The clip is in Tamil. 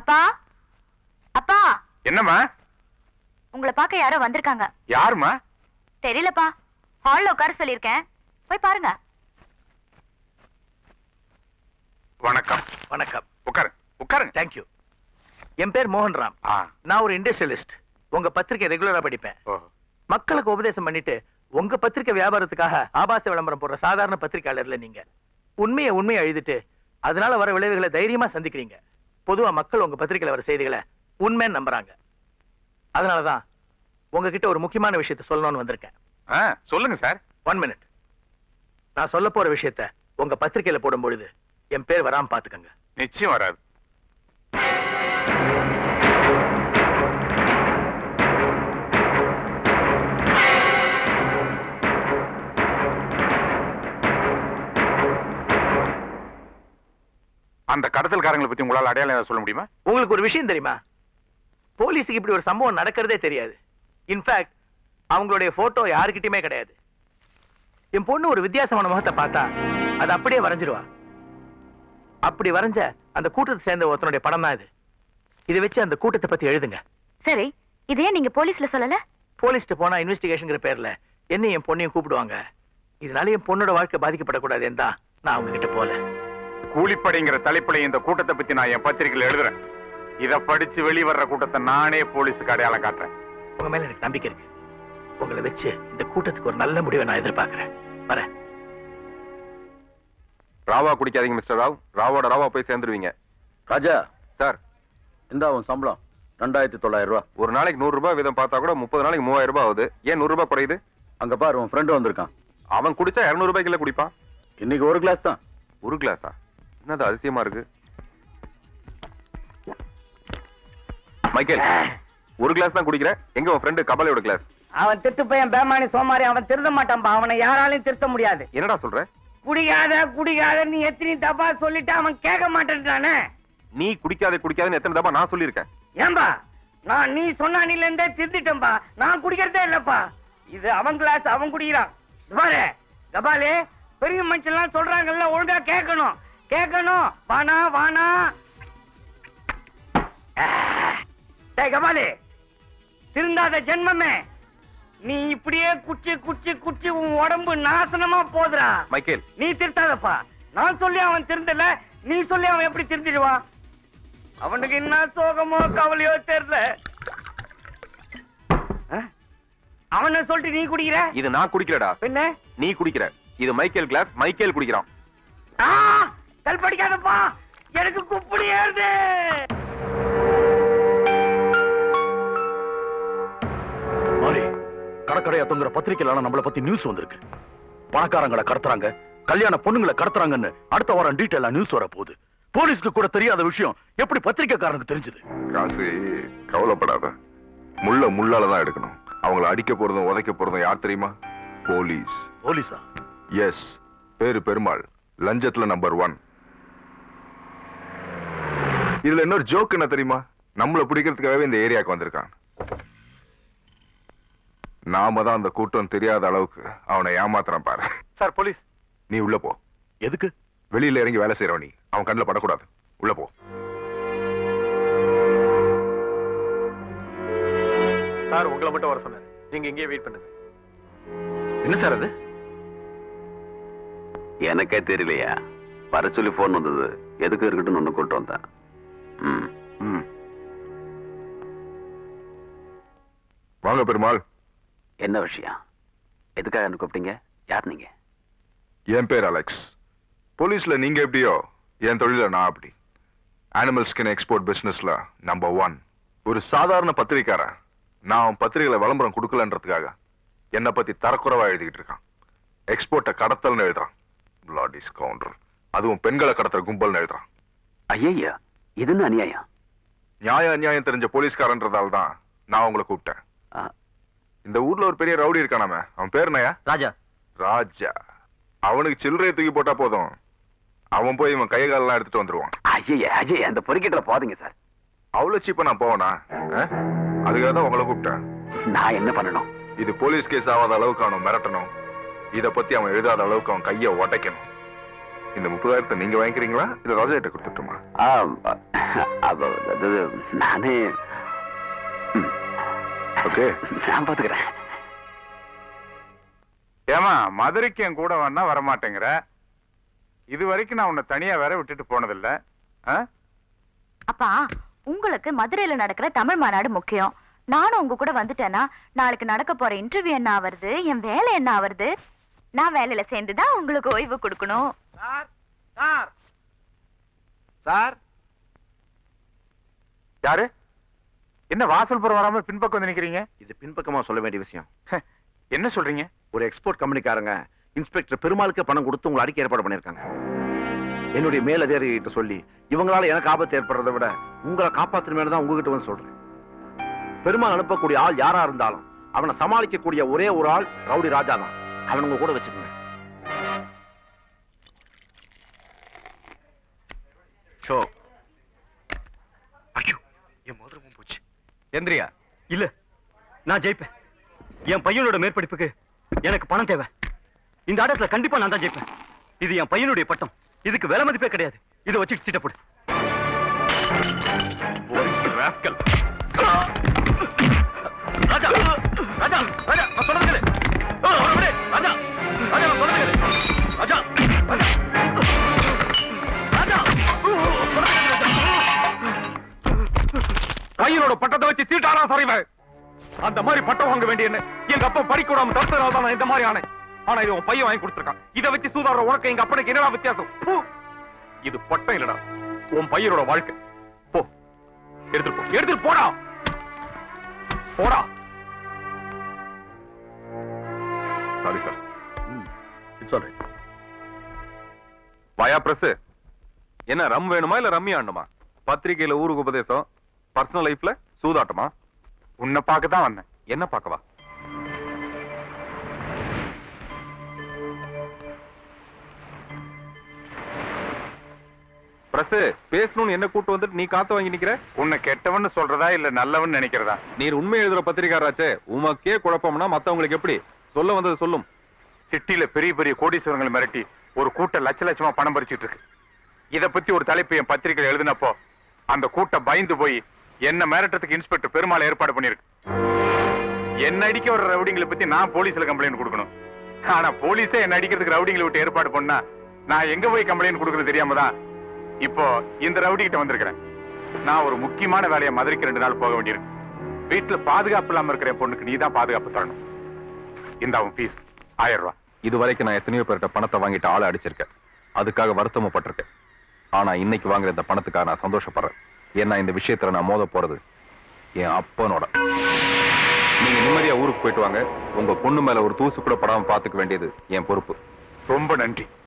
அப்பா அப்பா என்னம்மா? உங்களை பார்க்க யாரோ வந்திருக்காங்க. யாருமா? தெரியலப்பா. ஹால்ல உட்கார சொல்லிருக்கேன், போய் பாருங்க. வணக்கம். வணக்கம். உட்காருங்க உட்காருங்க. தேங்க்யூ. என் பேர் மோகன்ராம். நான் ஒரு இண்டஸ்ட்ரியலிஸ்ட். உங்க பத்திரிக்கை ரெகுலரா படிப்பேன். மக்களுக்கு உபதேசம் பண்ணிட்டு உங்க பத்திரிக்கை வியாபாரத்துக்காக ஆபாச விளம்பரம் போடுற சாதாரண பத்திரிக்கையாளர்ல நீங்க. உண்மையை எழுதிட்டு அதனால வர விளைவுகளை தைரியமா சந்திக்கிறீங்க. பொதுவா மக்கள் உங்க பத்திரிக்கையில வர செய்திகளை உண்மைன்னு நம்புறாங்க. அதனாலதான் உங்ககிட்ட ஒரு முக்கியமான விஷயத்தை சொல்லணும்னு வந்திருக்கேன். சொல்லுங்க சார். 1 மினிட். நான் சொல்ல போற விஷயத்தை உங்க பத்திரிக்கையில போடும் பொழுது என் பேர் வராம பாத்துக்கங்க. நிச்சயம் வராது. அந்த கடத்தல்காரங்களை பத்தி உங்களால அடையாளம் சொல்ல முடியுமா? உங்களுக்கு ஒரு விஷயம் தெரியுமா? போலீஸுக்கு இப்படி ஒரு சம்பவம் நடக்கிறதே தெரியாது. இன்ஃபேக்ட் அவங்களுடைய போட்டோ யாருக்கிட்டயுமே கிடையாது. என் பொண்ணு ஒரு வித்தியாசமான முகத்தை பார்த்தா அது அப்படியே வரைஞ்சிருவா. அப்படி வரைஞ்ச அந்த கூட்டத்தை சேர்ந்த ஒருத்தனுடைய படம் தான் இது. இதை வச்சு அந்த கூட்டத்தை பத்தி எழுதுங்க. சரி, இதே நீங்க போலீஸ்ல சொல்லல? போலீஸ்ல போனா இன்வெஸ்டிகேஷன் பேர்ல என்ன என் பொண்ணையும் கூப்பிடுவாங்க. இதனால என் பொண்ணோட வாழ்க்கை பாதிக்கப்படக்கூடாதுன்னு தான் நான் அவங்க கிட்ட போல. கூலிப்படைங்கிற தலைப்புல இந்த கூட்டத்தை பத்தி நான் என் பத்திரிகையில் எழுதுறேன். இத படிச்சு வெளிவர்ற கூட்டத்தை நானே போலீஸுக்கு அடையாளம் காட்டுறேன். உங்க மேல எனக்கு நம்பிக்கை இருக்கு. உங்களை வச்சு இந்த கூட்டத்துக்கு ஒரு நல்ல முடிவை நான் எதிர்பார்க்கிறேன். வரேன். ராவா குடிக்காதீங்க மிஸ்டர் ராவ். ராவோட ராவா போய் சேர்ந்துருவீங்க. ராஜா சார், இந்த அவன் சம்பளம் 2900 ரூபாய். ஒரு நாளைக்கு 100 ரூபாய் வீதம் பார்த்தா கூட 30 நாளைக்கு 3000 ரூபாய் ஆகுது. ஏன் 100 ரூபாய் குறையுது? அங்க பாரு, உன் ஃப்ரெண்டு வந்திருக்கான். அவன் குடிச்சா 200 ரூபாய்க்குள்ள குடிப்பான். இன்னைக்கு ஒரு கிளாஸ் தான். ஒரு கிளாஸா? என்னது அதிசயமா இருக்கு. மைக்கேல், ஒரு கிளாஸ் தான் குடிக்கிற. எங்க உன் ஃப்ரெண்டு கபாலியோட கிளாஸ்? அவன் திருட்டு பையன், பேமானி சோமாரி. அவன் திருத்த மாட்டான்பா. அவனை யாராலையும் திருத்த முடியாது. என்னடா சொல்ற? குடிக்காத நீ எத்தனை தப்பா சொல்லிட்டு அவன் கேட்க மாட்டேன்றானே. நீ குடிக்காதன்னு எத்தனை தப்பா நான் சொல்லியிருக்கேன். ஏன்பா, நான் நீ சொன்னில இருந்தே திருத்திட்டேன்பா. நான் குடிக்கிறதே இல்லப்பா. இது அவன் கிளாஸ், அவன் குடிக்கிறான். பாரு கபாலே, பெரிய மனுஷன்லாம் சொல்றாங்கல்ல, ஒழுங்கா கேட்கணும். வானா டேய் கபாலே, திருந்தாத ஜென்மமே, நீ இப்படியே குச்சி உன் உடம்பு நாசனமா போதுரா. மைக்கேல், நீ திருத்தாதப்பா. நான் சொல்லி அவன் திருந்தல, நீ சொல்லி அவன் எப்படி திருந்திடுவான்? அவனுக்கு என்ன சோகமோ கவலையோ தெரியல. அவனை சொல்லிட்டு நீ குடிக்கிற? இது நான் குடிக்கிறடா. என்ன நீ குடிக்கிற? இது மைக்கேல் கிளாஸ். மைக்கேல் குடிக்கிறான். கல்படிக்காதப்பா, எனக்கு குப்படி ஏறுது. கடற்கரையா தொங்குற பத்திரிகையில நம்மளை பத்தி நியூஸ் வந்திருக்கு. பணக்காரங்களை கடத்துறாங்க, கல்யாண பொண்ணுங்களை கடத்துறாங்கன்னு அடுத்த வாரம் டீட்டெயிலா நியூஸ் வர போகுது. போலீஸ்க்கு கூட தெரியாத விஷயம் எப்படி பத்திரிகைக்காரனுக்கு தெரிஞ்சது? காசு, கவலைப்படாத. முள்ளாலதான் எடுக்கணும். அவங்களை அடிக்க போறதும் உதைக்க போறதும் யார் தெரியுமா? போலீஸ். போலீஸா? எஸ். பேரு பெருமாள். லஞ்சத்துல நம்பர் 1. இதுல இன்னொரு ஜோக் என்ன தெரியுமா? நம்மள பிடிக்கிறதுக்காகவே இந்த ஏரியாவுக்கு வந்திருக்கான். நாம தான் அந்த கூட்டம் தெரியாத அளவுக்கு அவனை ஏமாத்துறான் பாரு. Sir, police. நீ உள்ள போ. எதுக்கு? வெளியில இறங்கி வேலை செய்யறவன் நீ. அவன் கண்ணில் படக்கூடாது. உள்ள போ. சார், உங்களை மட்டும் வர சொன்னேன். நீங்க இங்கேயே வெயிட் பண்ணுங்க. என்ன சார் அது? எனக்கே தெரியலையா? வர சொல்லி போன் வந்தது. எதுக்கு இருக்கட்டும் ஒண்ணு கொண்டு வந்தேன். வாங்க பெருமாள். என்ன விஷயம்? எதுக்காக என்ன கூப்பிட்டீங்க? யார் நீங்க? என் பேர் அலெக்ஸ். போலீஸ்ல நீங்க எப்படியோ, என் தொழில நான் அப்படி. அனிமல் ஸ்கின் எக்ஸ்போர்ட் பிசினஸ்ல நம்பர் 1. ஒரு சாதாரண பத்திரிக்காரன் நான் பத்திரிகையில விளம்பரம் கொடுக்கலன்றதுக்காக என்னை பத்தி தரக்குறைவா எழுதிக்கிட்டு இருக்கான். எக்ஸ்போர்ட்டை கடத்தல்னு எழுதுறான். பிளாடி ஸ்கவுண்டர். அதுவும் பெண்களை கடத்துற கும்பல்னு எழுதுறான். ஐயா, இது என்ன அநியாயம்? நியாயம் அநியாயம் தெரிஞ்ச போலீஸ்காரன்றதால தான் நான் உங்களை கூப்பிட்டேன். இந்த ஊர்ல ஒரு பெரிய ரவுடி இருக்கானாமே, அவன் பேர் என்னயா? ராஜா. ராஜா. அவனுக்கு சில்லறையை தூக்கி போட்டா போதும், அவன் போய் இவன் கை காலெல்லாம் எடுத்துட்டு வந்துருவான். ஐயா, அந்த பொறிக்கிட்டல போதீங்க சார். அவ்வளவு சீப்பா நான் போவனா? அதுக்காக தான் உங்களை கூப்பிட்டேன். நான் என்ன பண்ணணும்? இது போலீஸ் கேஸ் ஆகாத அளவுக்கு அவனை மிரட்டணும். இத பத்தி அவன் எழுதாத அளவுக்கு அவன் கைய உடைக்கணும். இந்த 30,000 நீங்க வாங்கிக்கிறீங்களா இல்ல ராஜா கிட்ட கொடுத்துட்டுமா? அது நானே ஓகே, நான் பாத்துக்கிறேன். ஏமா மதுரைக்கு என் கூட வேணா வரமாட்டேங்கிற? இது வரைக்கும் நான் உன்னை தனியா வேற விட்டுட்டு போனதில்ல. அப்பா, உங்களுக்கு மதுரையில நடக்கிற தமிழ் மாநாடு முக்கியம். நானும் உங்க கூட வந்துட்டேன்னா நாளைக்கு நடக்க போற இன்டர்வியூ என்ன ஆவறது, என் வேலை என்ன ஆவறது? நான் வேலையில சேர்ந்துதான் உங்களுக்கு ஓய்வு கொடுக்கணும். சார் சார் சார், யாரு? என்ன வாசல் புறம் வராம பின்பக்கம் வந்து நிக்கிறீங்க? இது பின்பக்கமா சொல்ல வேண்டிய விஷயம். என்ன சொல்றீங்க? ஒரு எக்ஸ்போர்ட் கம்பெனிக்காரங்க இன்ஸ்பெக்டர் பெருமாளுக்கு பணம் கொடுத்து உங்களை அடிக்க ஏற்பாடு பண்ணிருக்காங்க. என்னுடைய மேலதிகாரிகிட்ட சொல்லி இவங்களால எனக்கு ஆபத்து ஏற்படுறதை விட உங்களை காப்பாத்துற தான் உங்ககிட்ட வந்து சொல்றேன். பெருமாள் அனுப்பக்கூடிய ஆள் யாரா இருந்தாலும் அவனை சமாளிக்கக்கூடிய ஒரே ஒரு ஆள் ரவுடி ராஜா தான். அவன் உங்க கூட வச்சுக்கோங்க. என் மோதிரமும் போச்சு. எந்திரியா? இல்ல, நான் ஜெயிப்பேன். என் பையனோட மேற்படிப்புக்கு எனக்கு பணம் தேவை. இந்த ஆட்டத்துல கண்டிப்பா நான் தான் ஜெயிப்பேன். இது என் பையனுடைய பட்டம். இதுக்கு விலை மதிப்பே கிடையாது. இதை வச்சுட்டு சீட்டை போடு. ராஜா ராஜா ராஜா, நான் சொல்றது கேளு. ராஜா ராஜா, நான் சொல்றது கேளு. ராஜா ராஜா, பையனோட பட்டத்தை வச்சு சீட்டாரா சரிவேன். அந்த மாதிரி பட்டம் வாங்க வேண்டிய என்ன எங்க அப்பா படிக்க விடாம தடுத்ததால தான் நான் இந்த மாதிரி ஆனேன். ஆனா இது உன் பையன் வாங்கி கொடுத்திருக்கான். இதை வச்சு சூதாடுற உனக்கு எங்க அப்பனுக்கு என்னடா வித்தியாசம்? இது பட்டம் இல்லடா, உன் பையனோட வாழ்க்கை. போ, எடுத்துட்டு போ, எடுத்துட்டு போடா போடா. Sorry sir. சொல்றேன். வாயா பிரஸ். என்ன ரம் வேணுமா இல்ல ரம்மி ஆண்டமா? பத்திரிகையில ஊருக்கு உபதேசம், பர்சனல் லைஃப்ல சூதாட்டமா? உன்னை பார்க்க தான் வந்தேன். என்ன பார்க்கவா? பிரஸ், பேசணும்னு என்ன கூட்டு வந்துட்டு நீ காத்து வாங்கி நிக்கிற? உன்னை கெட்டவன்னு சொல்றதா இல்ல நல்லவன் நினைக்கிறதா? நீர் உண்மை எழுதுற பத்திரிகாராச்சே, உமக்கே குழப்பம்னா மத்தவங்களுக்கு எப்படி? சொல்ல வந்தது சொல்லும். சிட்டில பெரிய பெரிய கோடீஸ்வரங்களை மிரட்டி ஒரு கூட்டம் லட்ச லட்சமா பணம் பறிச்சிட்டு இருக்கு. இத பத்தி ஒரு தலைப்பு என் பத்திரிகையில் எழுதினப்போ அந்த கூட்டம் பயந்து போய் என்ன மிரட்டத்துக்கு இன்ஸ்பெக்டர் பெருமாள் ஏற்பாடு பண்ணிருக்கு. என்ன அடிக்க வர ரவுடிங்களை பத்தி நான் போலீஸ்ல கம்ப்ளைண்ட் கொடுக்கணும். ஆனா போலீஸே என்ன அடிக்கிறதுக்கு ரவுடிங்களை விட்டு ஏற்பாடு பண்ணா நான் எங்க போய் கம்ப்ளைண்ட் கொடுக்கறது தெரியாம தான் இப்போ இந்த ரவுடி கிட்ட வந்திருக்கிறேன். நான் ஒரு முக்கியமான வேலையை மதுரைக்கு 2 நாள் போக வேண்டியிருக்கு. வீட்டுல பாதுகாப்பு இல்லாம இருக்கிற பொண்ணுக்கு நீ தான் பாதுகாப்பு தரணும். இந்த அவன் ஃபீஸ் 1000 ரூபாய். இது வரைக்கும் நான் எத்தனையோ பேர்கிட்ட பணத்தை வாங்கிட்டு ஆளை அடிச்சிருக்கேன். அதுக்காக வருத்தமும் பட்டிருக்கேன். ஆனா இன்னைக்கு வாங்குற இந்த பணத்துக்காக நான் சந்தோஷப்படுறேன். ஏன்னா இந்த விஷயத்துல நான் மோத போறது என் அப்பனோட. நீங்க நிம்மதியா ஊருக்கு போயிட்டு வாங்க. உங்க பொண்ணு மேல ஒரு தூசு கூட படாம பாத்துக்க வேண்டியது என் பொறுப்பு. ரொம்ப நன்றி.